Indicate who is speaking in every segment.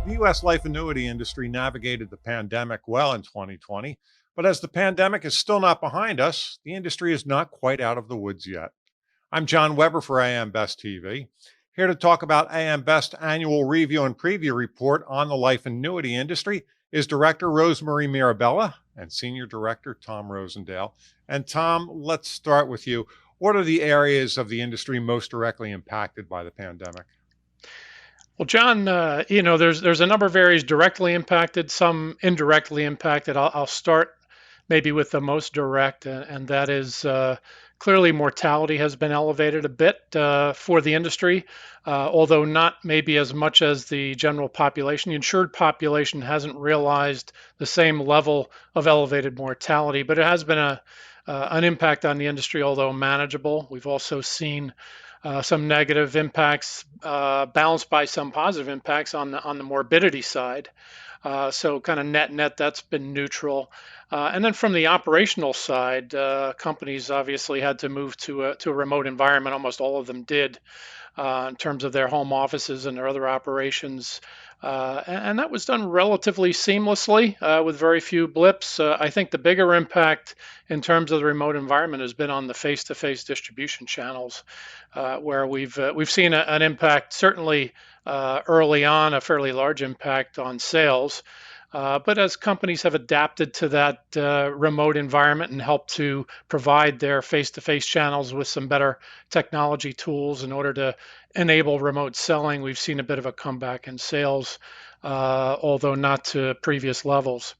Speaker 1: The U.S. life annuity industry navigated the pandemic well in 2020, but as the pandemic is still not behind us, the industry is not quite out of the woods yet. I'm John Weber for AM Best TV, here to talk about AM Best annual review and preview report on the life annuity industry is Director Rosemarie Mirabella and Senior Director Tom Rosendale. And Tom, let's start with you. What are the areas of the industry most directly impacted by the pandemic?
Speaker 2: Well, John, there's a number of areas directly impacted, some indirectly impacted. I'll start maybe with the most direct, and that is clearly mortality has been elevated a bit for the industry, although not maybe as much as the general population. The insured population hasn't realized the same level of elevated mortality, but it has been an impact on the industry, although manageable. We've also seen some negative impacts balanced by some positive impacts on the morbidity side. So kind of net, that's been neutral. And then from the operational side, companies obviously had to move to a remote environment. Almost all of them did in terms of their home offices and their other operations. And that was done relatively seamlessly with very few blips. I think the bigger impact in terms of the remote environment has been on the face-to-face distribution channels, where we've seen an impact certainly early on, a fairly large impact on sales. But as companies have adapted to that remote environment and helped to provide their face-to-face channels with some better technology tools in order to enable remote selling, we've seen a bit of a comeback in sales, although not to previous levels.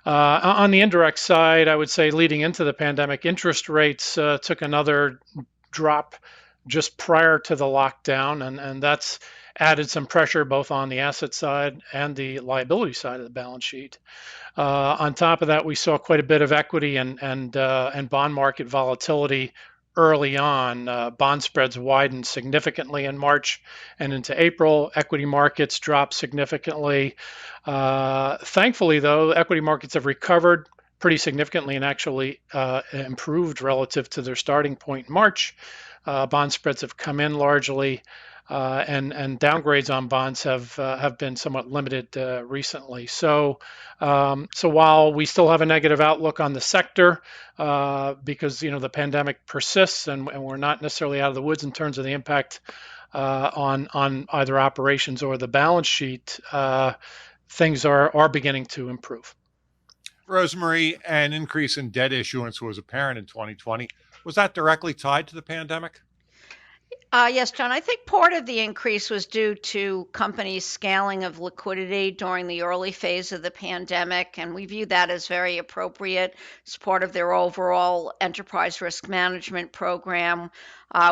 Speaker 2: On the indirect side, I would say leading into the pandemic, interest rates took another drop just prior to the lockdown, and that's added some pressure both on the asset side and the liability side of the balance sheet. On top of that, we saw quite a bit of equity and bond market volatility early on. Bond spreads widened significantly in March and into April. Equity markets dropped significantly. Thankfully, though, equity markets have recovered pretty significantly and actually improved relative to their starting point in March. Bond spreads have come in largely, and downgrades on bonds have been somewhat limited recently. So while we still have a negative outlook on the sector because the pandemic persists and we're not necessarily out of the woods in terms of the impact on either operations or the balance sheet, things are beginning to improve.
Speaker 1: Rosemarie, an increase in debt issuance was apparent in 2020. Was that directly tied to the pandemic?
Speaker 3: Yes, John. I think part of the increase was due to companies' scaling of liquidity during the early phase of the pandemic, and we view that as very appropriate as part of their overall enterprise risk management program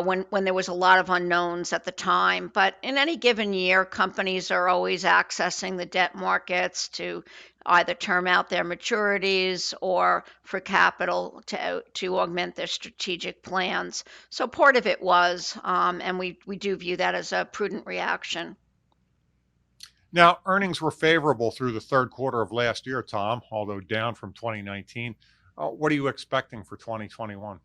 Speaker 3: when there was a lot of unknowns at the time. But in any given year, companies are always accessing the debt markets to either term out their maturities or for capital to augment their strategic plans. So part of it was, and we do view that as a prudent reaction.
Speaker 1: Now, earnings were favorable through the third quarter of last year, Tom, although down from 2019. What are you expecting for 2021?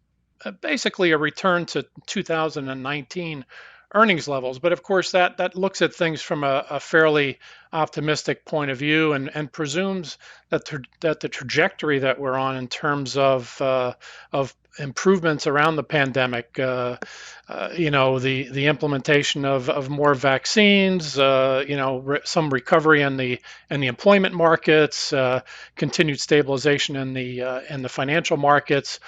Speaker 2: Basically a return to 2019 earnings levels. But of course, that looks at things from a fairly optimistic point of view and presumes that the trajectory that we're on in terms of improvements around the pandemic, the implementation of more vaccines, some recovery in the employment markets, continued stabilization in the financial markets,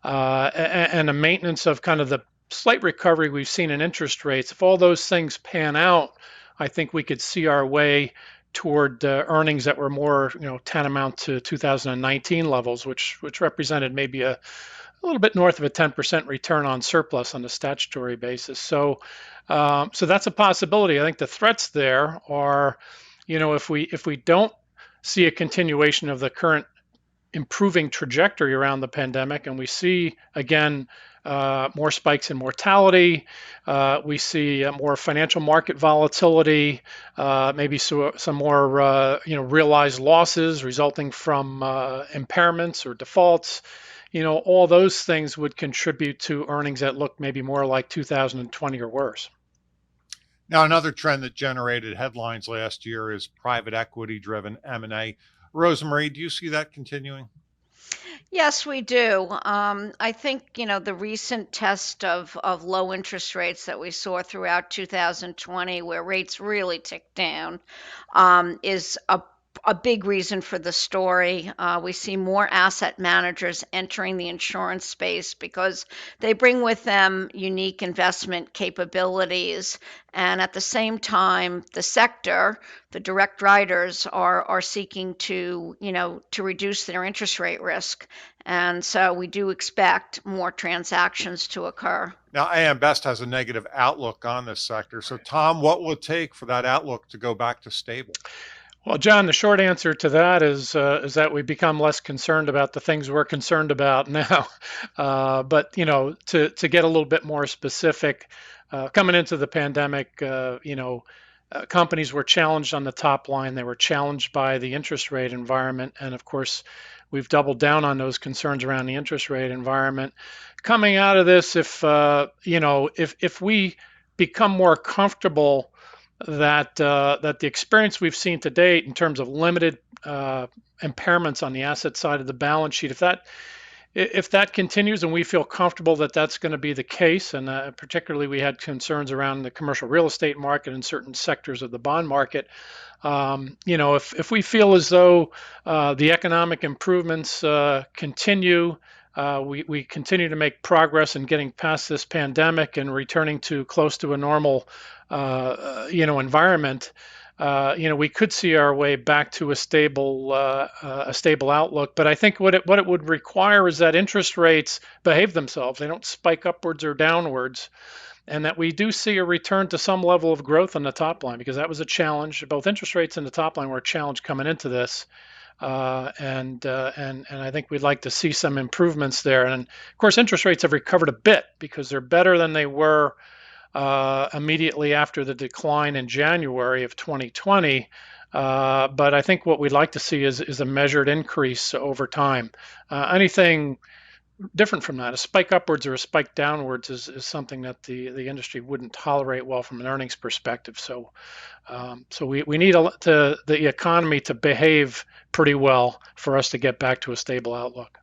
Speaker 2: and a maintenance of kind of the slight recovery we've seen in interest rates. If all those things pan out, I think we could see our way toward earnings that were more, tantamount to 2019 levels, which represented maybe a little bit north of a 10% return on surplus on a statutory basis. So that's a possibility. I think the threats there are, if we don't see a continuation of the current improving trajectory around the pandemic, and we see again more spikes in mortality, we see more financial market volatility, maybe some more realized losses resulting from impairments or defaults. All those things would contribute to earnings that look maybe more like 2020 or worse.
Speaker 1: Now, another trend that generated headlines last year is private equity driven M&A. Rosemarie, do you see that continuing?
Speaker 3: Yes, we do. I think, the recent test of low interest rates that we saw throughout 2020, where rates really ticked down, is a big reason for the story. We see more asset managers entering the insurance space because they bring with them unique investment capabilities. And at the same time, the sector, the direct writers are seeking to reduce their interest rate risk. And so we do expect more transactions to occur.
Speaker 1: Now, AM Best has a negative outlook on this sector. So, Tom, what will it take for that outlook to go back to stable?
Speaker 2: Well, John, the short answer to that is that we become less concerned about the things we're concerned about now. But to get a little bit more specific, coming into the pandemic, companies were challenged on the top line. They were challenged by the interest rate environment, and of course, we've doubled down on those concerns around the interest rate environment. Coming out of this, if we become more comfortable that the experience we've seen to date in terms of limited impairments on the asset side of the balance sheet, if that continues and we feel comfortable that that's going to be the case, and particularly we had concerns around the commercial real estate market and certain sectors of the bond market, if we feel as though the economic improvements continue, we continue to make progress in getting past this pandemic and returning to close to a normal, environment. We could see our way back to a stable outlook. But I think what it would require is that interest rates behave themselves; they don't spike upwards or downwards, and that we do see a return to some level of growth on the top line, because that was a challenge. Both interest rates and the top line were a challenge coming into this. And I think we'd like to see some improvements there. And of course, interest rates have recovered a bit because they're better than they were immediately after the decline in January of 2020. But I think what we'd like to see is a measured increase over time. Anything different from that, a spike upwards or a spike downwards, is something that the industry wouldn't tolerate well from an earnings perspective. So we need the economy to behave pretty well for us to get back to a stable outlook.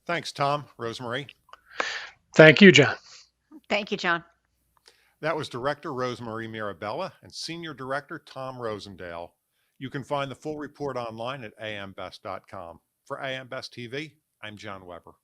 Speaker 1: Thanks, Tom. Rosemarie.
Speaker 2: Thank you, John.
Speaker 3: Thank you, John.
Speaker 1: That was Director Rosemarie Mirabella and Senior Director Tom Rosendale. You can find the full report online at ambest.com. For AM Best TV, I'm John Weber.